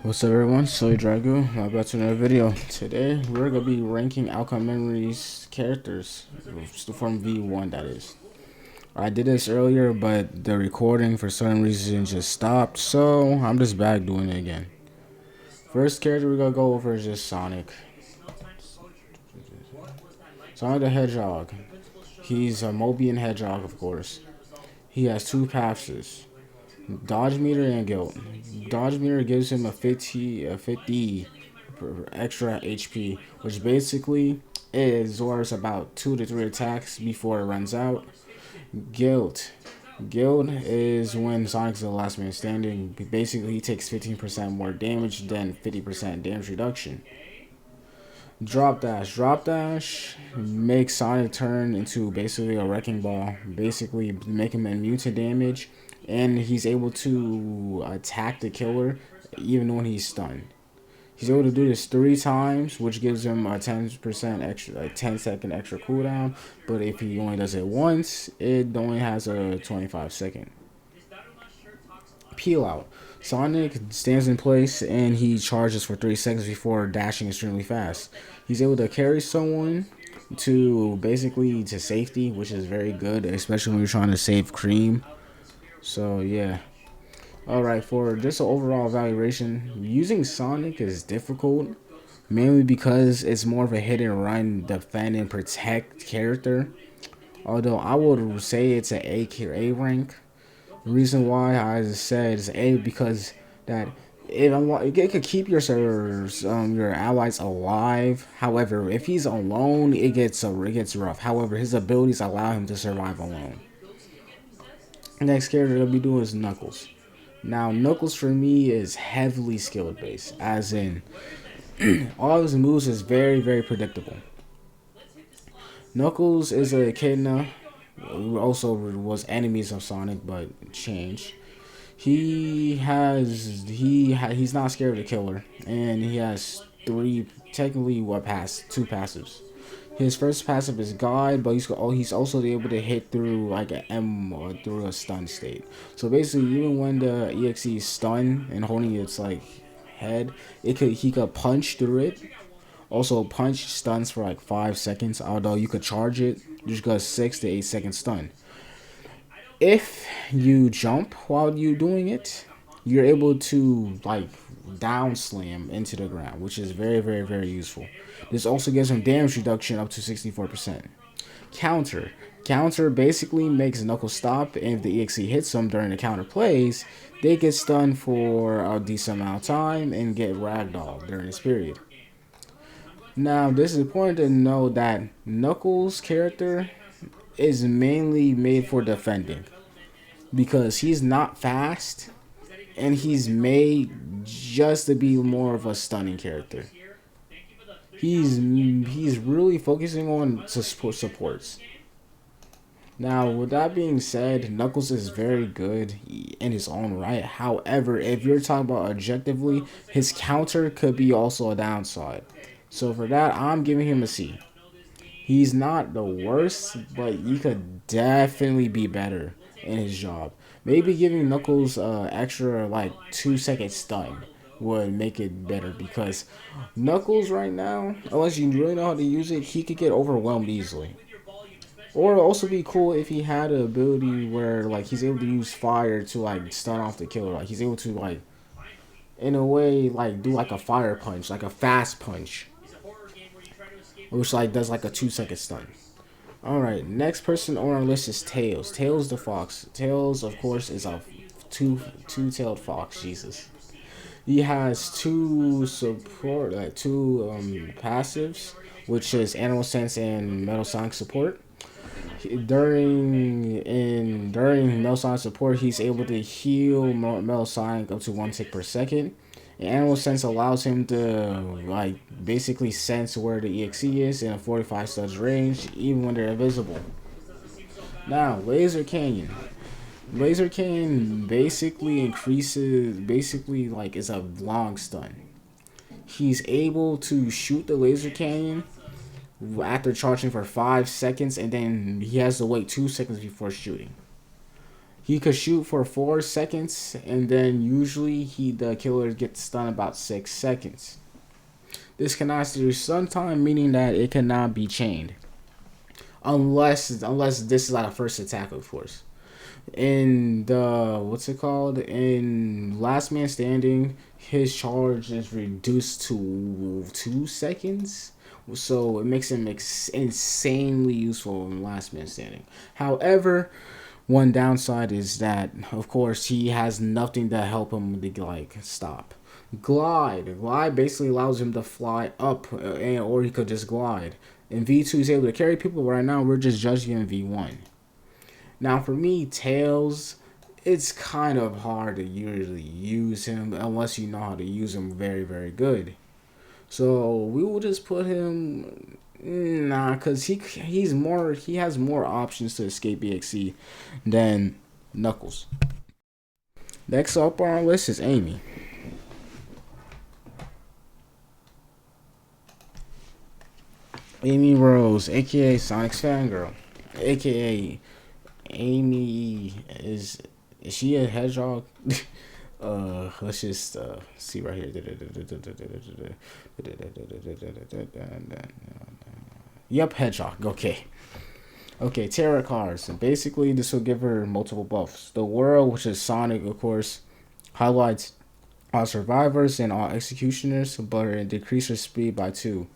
What's up everyone, Soy Drago, back to another video. Today we're going to be ranking Outcome Memories characters from V.1, that is. I did this earlier, but the recording for some reason just stopped, so I'm just back doing it again. First character we're going to go over is just Sonic. Sonic the Hedgehog. He's a Mobian Hedgehog, of course. He has two passes. Dodge meter and guilt. Dodge meter gives him a 50 extra HP, which basically absorbs about 2 to 3 attacks before it runs out. Guilt. Guild is when Sonic's the last man standing. Basically, he takes 15% more damage than 50% damage reduction. Drop dash. Drop dash makes Sonic turn into basically a wrecking ball. Basically, make him immune to damage, and he's able to attack the killer even when he's stunned. He's able to do this 3 times, which gives him a 10% extra, a 10-second extra cooldown. But if he only does it once, it only has a 25-second. Peel out. Sonic stands in place and he charges for 3 seconds before dashing extremely fast. He's able to carry someone to basically to safety, which is very good, especially when you're trying to save Cream. So yeah. Alright, for just an overall evaluation, using Sonic is difficult, mainly because it's more of a hit and run, defend and protect character. Although I would say it's an A rank. The reason why I said it's A because that it could keep your allies alive. However, if he's alone, it gets rough. However, his abilities allow him to survive alone. Next character that we do is Knuckles. Now, Knuckles for me is heavily skilled based, as in all his moves is very, very predictable. Knuckles is a echidna who also was enemies of Sonic, but changed. He's not scared of the killer, and he has two passives. His first passive is Guide, but he's also able to hit through like an M or through a stun state. So basically, even when the EXE is stunned and holding its like head, he could punch through it. Also, punch stuns for like 5 seconds. Although you could charge it, you just got a 6 to 8 second stun. If you jump while you're doing it, you're able to like down slam into the ground, which is very, very, very useful. This also gives him damage reduction up to 64%. Counter. Counter basically makes Knuckles stop, and if the EXE hits them during the counter plays, they get stunned for a decent amount of time and get ragdolled during this period. Now, this is important to know that Knuckles' character is mainly made for defending, because he's not fast and he's made just to be more of a stunning character. He's really focusing on supports. Now, with that being said, Knuckles is very good in his own right. However, if you're talking about objectively, his counter could be also a downside. So for that, I'm giving him a C. He's not the worst, but he could definitely be better in his job. Maybe giving Knuckles extra like 2-second stun would make it better, because Knuckles right now, unless you really know how to use it, he could get overwhelmed easily. Or it'd also be cool if he had an ability where like he's able to use fire to like stun off the killer. Like he's able to like, in a way, like do like a fire punch, like a fast punch, which like does like a 2-second stun. Alright, next person on our list is Tails. Tails the Fox. Tails, of course, is a two-tailed fox. Jesus. He has two passives, which is Animal Sense and Metal Sonic support. During Metal Sonic support, he's able to heal Metal Sonic up to 1 tick per second. And Animal Sense allows him to like basically sense where the EXE is in a 45 studs range, even when they're invisible. Now, Laser Canyon. Laser Canyon basically is a long stun. He's able to shoot the Laser Canyon after charging for 5 seconds, and then he has to wait 2 seconds before shooting. He could shoot for 4 seconds, and then usually the killer gets stunned about 6 seconds. This cannot do stun time, meaning that it cannot be chained, unless this is like a first attack, of course. In the what's it called, in Last Man Standing, his charge is reduced to 2 seconds, so it makes him insanely useful in Last Man Standing. However, one downside is that, of course, he has nothing to help him to like stop. Glide basically allows him to fly up, or he could just glide. And V2 is able to carry people. Right now, we're just judging in V1. Now, for me, Tails, it's kind of hard to usually use him unless you know how to use him very, very good. So we will just put him, cause he has more options to escape EXE than Knuckles. Next up on our list is Amy. Amy Rose, aka Sonic's fangirl, aka Amy is she a hedgehog? Let's just see right here. Yep, hedgehog. Okay, tarot cards. Basically, this will give her multiple buffs. The world, which is Sonic, of course, highlights all survivors and all executioners, but it decreases speed by 2.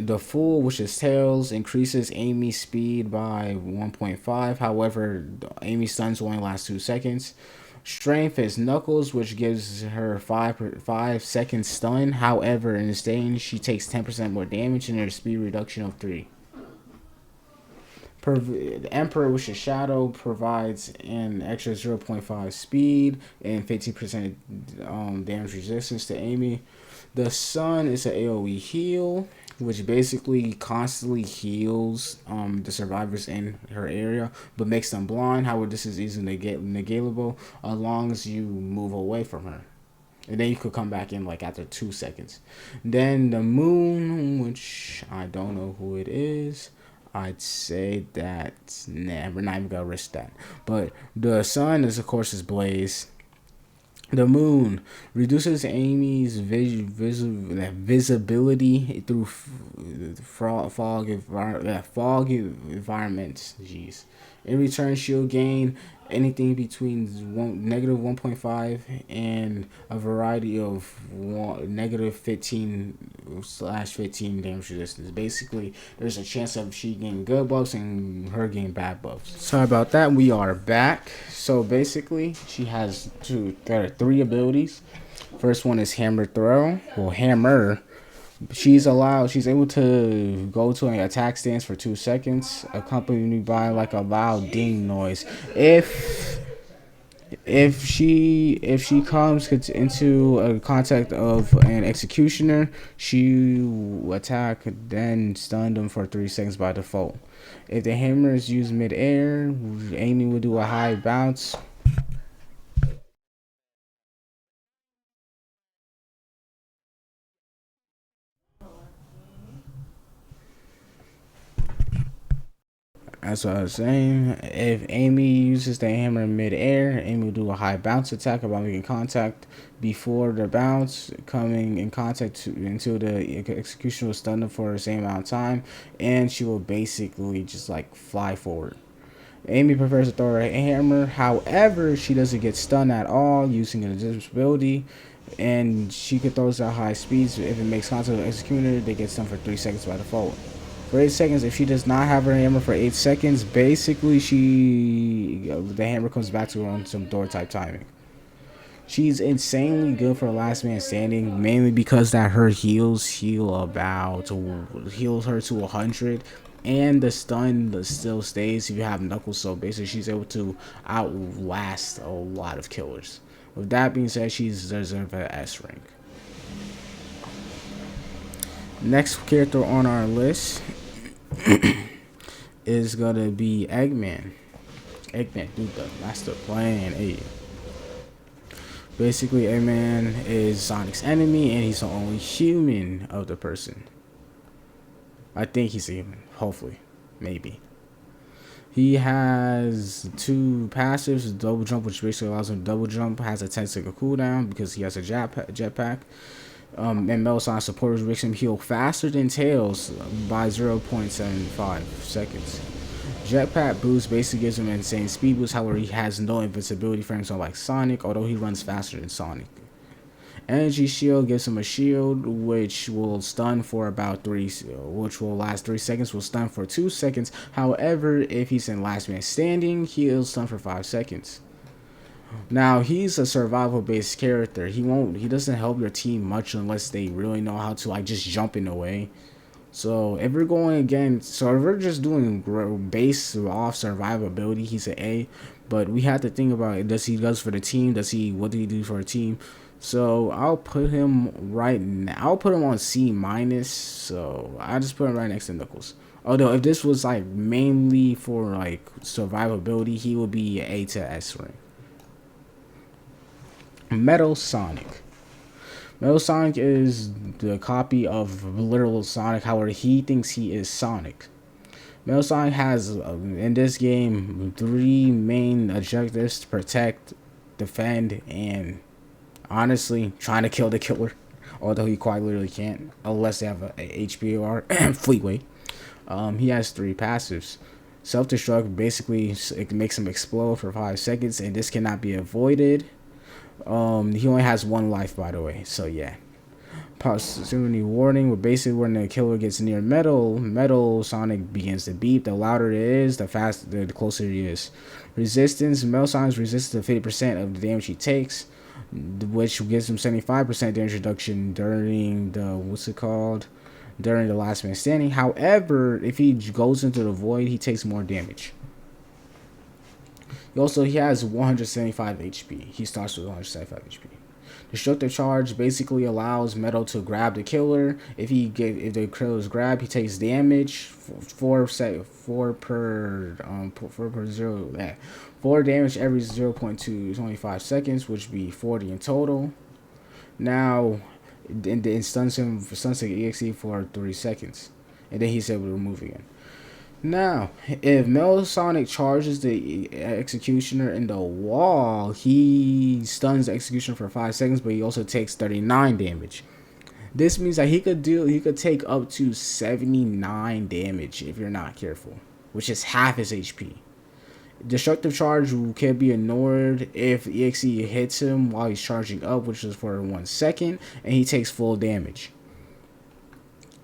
The Fool, which is Tails, increases Amy's speed by 1.5. However, Amy's stuns only last 2 seconds. Strength is Knuckles, which gives her 5 second stun. However, in staying, she takes 10% more damage and her speed reduction of 3. The Emperor, which is Shadow, provides an extra 0.5 speed and 15% damage resistance to Amy. The Sun is an AoE heal, which basically constantly heals the survivors in her area, but makes them blind. However, this is easily negatable as long as you move away from her. And then you could come back in like after 2 seconds. Then the Moon, which I don't know who it is. I'd say that, we're not even gonna risk that. But the Sun is, of course, is Blaze. The Moon reduces Amy's visibility through fog environments. Jeez. In return, she'll gain anything between negative 1.5 and a variety of negative 15/15 damage resistance. Basically, there's a chance of she getting good buffs and her getting bad buffs. Sorry about that. We are back. So basically, she has 3 abilities. First one is Hammer Throw. Well, Hammer. She's able to go to an attack stance for 2 seconds, accompanied by like a loud ding noise. If she comes into a contact of an executioner, she will attack, then stun them for 3 seconds by default. If the hammer is used mid-air, Amy will do a high bounce. That's what I was saying. If Amy uses the hammer in mid-air, Amy will do a high bounce attack about making contact before the bounce, coming in contact until the execution will stun them for the same amount of time, and she will basically just like fly forward. Amy prefers to throw her hammer. However, she doesn't get stunned at all using an invisibility, and she can throw at high speeds. If it makes contact with the executioner, they get stunned for 3 seconds by default. For 8 seconds, if she does not have her hammer for 8 seconds, basically the hammer comes back to her on some door type timing. She's insanely good for Last Man Standing, mainly because that her heals her to 100, and the stun still stays if you have Knuckles. So basically, she's able to outlast a lot of killers. With that being said, she's deserves an S rank. Next character on our list is gonna be Eggman. Eggman, dude, the master plan. Hey. Basically, Eggman is Sonic's enemy, and he's the only human of the person. I think he's a human. Hopefully, maybe. He has two passives, double jump, which basically allows him to double jump, has a 10-second cooldown because he has a jetpack. And Metal Sonic supporters makes him heal faster than Tails by 0.75 seconds. Jetpack boost basically gives him an insane speed boost, however he has no invincibility frames on like Sonic, although he runs faster than Sonic. Energy shield gives him a shield which will stun for about which will last 3 seconds, will stun for 2 seconds. However, if he's in last man standing, he'll stun for 5 seconds. Now he's a survival based character. He doesn't help your team much unless they really know how to like just jump in the way. So if we're just doing base off survivability, he's an A. But we have to think about it. Does for the team? What did he do for a team? So I'll put him right now. I'll put him on C minus. So I just put him right next to Knuckles. Although if this was like mainly for like survivability, he would be A to S rank. Metal Sonic. Metal Sonic is the copy of literal Sonic, however he thinks he is Sonic. Metal Sonic has, in this game, 3 main objectives: to protect, defend, and honestly, trying to kill the killer. Although he quite literally can't, unless they have a HP or fleet weight. He has 3 passives. Self-destruct, basically, it makes him explode for 5 seconds, and this cannot be avoided. He only has 1 life, by the way, so yeah. Proximity warning, where basically when the killer gets near Metal Sonic begins to beep. The louder it is, the closer he is. Resistance, Metal Sonic's resistant to 50% of the damage he takes, which gives him 75% damage reduction during during the last man standing. However, if he goes into the void, he takes more damage. He has 175 HP. He starts with 175 HP. Destructive charge basically allows Metal to grab the killer. If the killer is grabbed, he takes damage. 4 damage every 0.25 seconds, which would be 40 in total. Now, and stuns the EXE for 3 seconds, and then he's able to remove again. Now, if Metal Sonic charges the Executioner in the wall, he stuns the Executioner for 5 seconds, but he also takes 39 damage. This means that he could take up to 79 damage if you're not careful, which is half his HP. Destructive charge can be ignored if EXE hits him while he's charging up, which is for 1 second, and he takes full damage.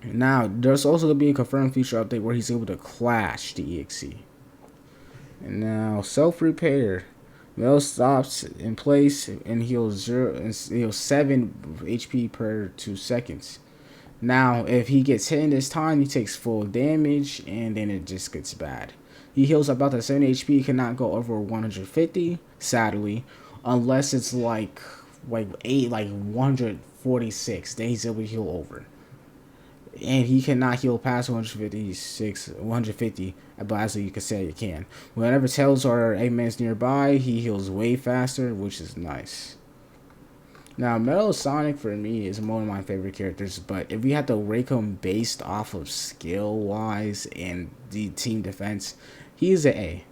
Now, there's also going to be a confirmed feature update where he's able to clash the EXE. And now, self-repair. Metal stops in place and heals 7 HP per 2 seconds. Now, if he gets hit in this time, he takes full damage, and then it just gets bad. He heals about the 7 HP, cannot go over 150, sadly, unless it's like 146. Then he's able to heal over. And he cannot heal past 150, but as you can say, you can. Whenever Tails or Eggman's nearby, he heals way faster, which is nice. Now, Metal Sonic for me is one of my favorite characters, but if we had to rank him based off of skill-wise and the team defense, he's an A.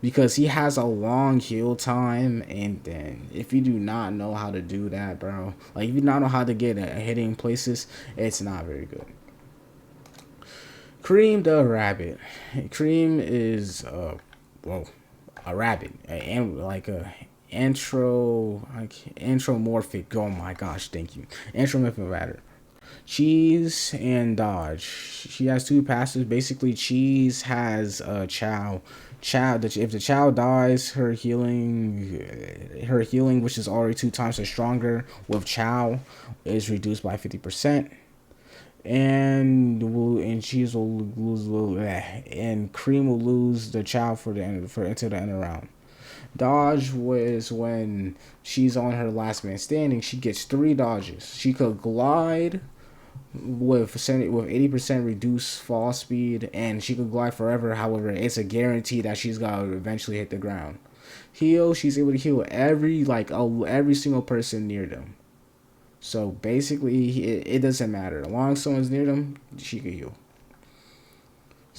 Because he has a long heal time, and then if you do not know how to do that, bro, like if you do not know how to get hitting places, it's not very good. Cream the Rabbit. Cream is a rabbit, anthropomorphic. Oh my gosh, thank you. Anthropomorphic rabbit. Cheese and Dodge. She has 2 passives. Basically, Cheese has Chow. If the Chow dies, her healing, which is already 2 times as stronger with Chow, is reduced by 50%. And Cheese will lose, and Cream will lose the Chow until the end of the round. Dodge was when she's on her last man standing. She gets 3 dodges. She could glide with 80% reduced fall speed, and she could glide forever. However, it's a guarantee that she's gonna eventually hit the ground. Heal, she's able to heal every single person near them. So basically, it doesn't matter. As long as someone's near them, she can heal.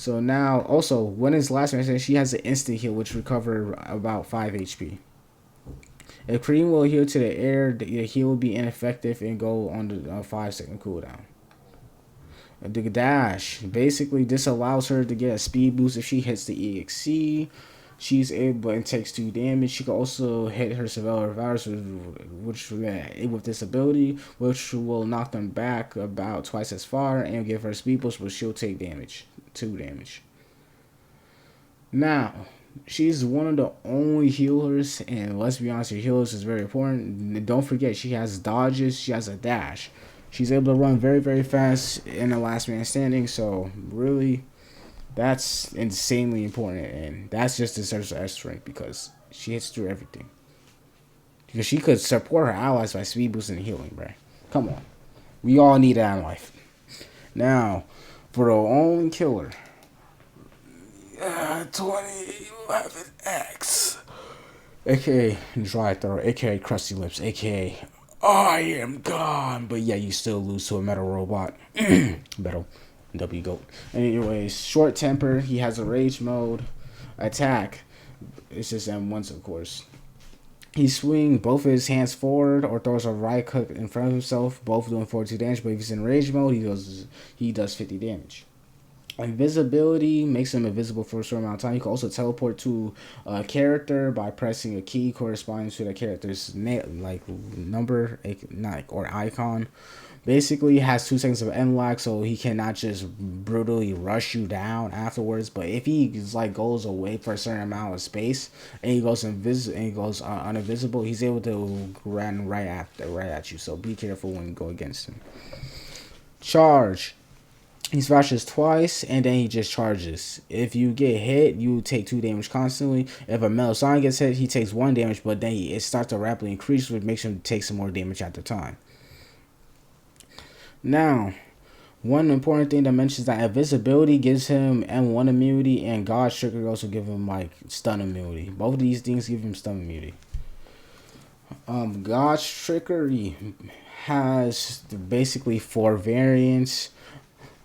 So now, also, when his last match, she has an instant heal, which recover about 5 HP. If Cream will heal to the air, the heal will be ineffective and go on the 5-second cooldown. The dash, basically, this allows her to get a speed boost if she hits the EXC. She's able and takes 2 damage. She can also hit her survivor virus, which with this ability, which will knock them back about twice as far and give her speed boost, but she'll take damage, 2 damage. Now, she's one of the only healers, and let's be honest, her healers is very important. Don't forget, she has dodges, she has a dash. She's able to run very, very fast in the last man standing, so really, that's insanely important, and that's just deserves her strength because she hits through everything. Because she could support her allies by speed boosting and healing, bro. Come on. We all need that in life. Now, for the only killer, 2011X, aka Dry Throat, aka Crusty Lips, aka I am gone, but yeah, you still lose to a metal robot. Metal. W goat. Anyways, short temper. He has a rage mode. Attack. It's just M1s, of course. He swings both of his hands forward or throws a right hook in front of himself, both doing 42 damage. But if he's in rage mode, he does 50 damage. Invisibility makes him invisible for a short amount of time. You can also teleport to a character by pressing a key corresponding to the character's number, or icon. Basically, he has 2 seconds of end lag, so he cannot just brutally rush you down afterwards. But if he goes away for a certain amount of space and he goes uninvisible, he's able to run right at you. So be careful when you go against him. Charge. He smashes twice and then he just charges. If you get hit, you take 2 damage constantly. If a Metal Sonic gets hit, he takes 1 damage, but then it starts to rapidly increase, which makes him take some more damage at the time. Now, one important thing that mentions that invisibility gives him M1 immunity, and God's Trigger also give him stun immunity. Both of these things give him stun immunity. God's Trickery has basically 4 variants,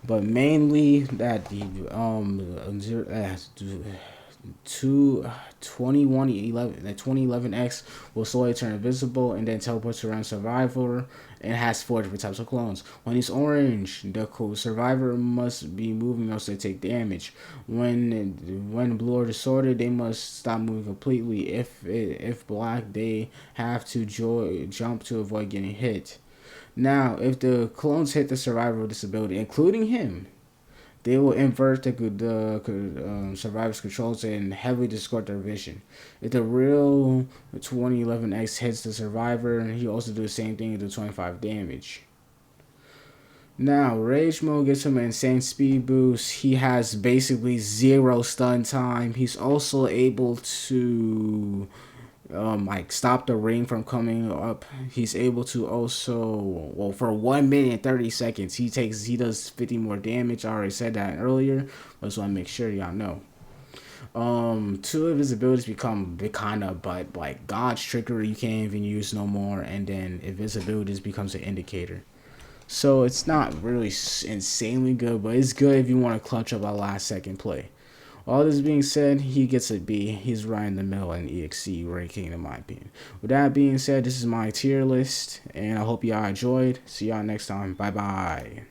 but mainly that the 2011X will slowly turn invisible and then teleport around Survivor, and has 4 different types of clones. When he's orange, the Survivor must be moving else they take damage. When blue or disordered, they must stop moving completely. If black, they have to jump to avoid getting hit. Now, if the clones hit the Survivor with this ability, including him, they will invert the survivor's controls and heavily distort their vision. If the real 2011X hits the survivor, he also do the same thing and do 25 damage. Now, Rage Mode gives him an insane speed boost. He has basically 0 stun time. He's also able to stop the rain from coming up. He's able to also, for 1 minute and 30 seconds, he does 50 more damage. I already said that earlier, but I just want to make sure y'all know. 2 of his abilities become but God's Trickery you can't even use no more, and then invisibility becomes an indicator. So it's not really insanely good, but it's good if you want to clutch up a last second play. All this being said, he gets a B. He's right in the middle in EXC ranking, in my opinion. With that being said, this is my tier list, and I hope y'all enjoyed. See y'all next time. Bye-bye.